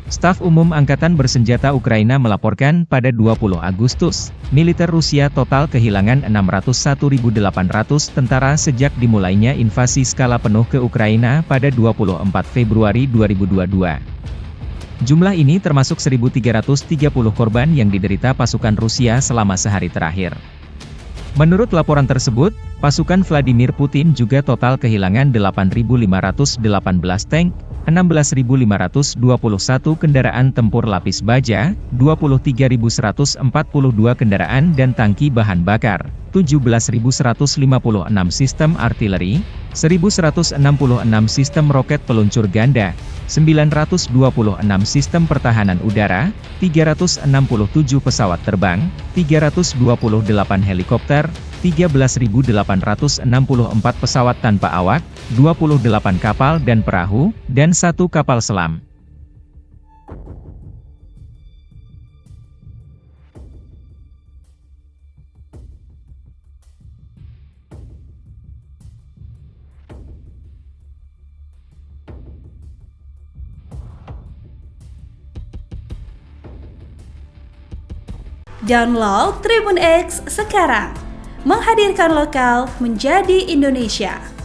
Staf Umum Angkatan Bersenjata Ukraina melaporkan pada 20 Agustus, militer Rusia total kehilangan 601.800 tentara sejak dimulainya invasi skala penuh ke Ukraina pada 24 Februari 2022. Jumlah ini termasuk 1.330 korban yang diderita pasukan Rusia selama sehari terakhir. Menurut laporan tersebut, pasukan Vladimir Putin juga total kehilangan 8.518 tank, 16.521 kendaraan tempur lapis baja, 23.142 kendaraan dan tangki bahan bakar, 17.156 sistem artileri, 1.166 sistem roket peluncur ganda, 926 sistem pertahanan udara, 367 pesawat terbang, 328 helikopter, 13.864 pesawat tanpa awak, 28 kapal dan perahu, dan 1 kapal selam. Download Tribun X sekarang, menghadirkan lokal menjadi Indonesia.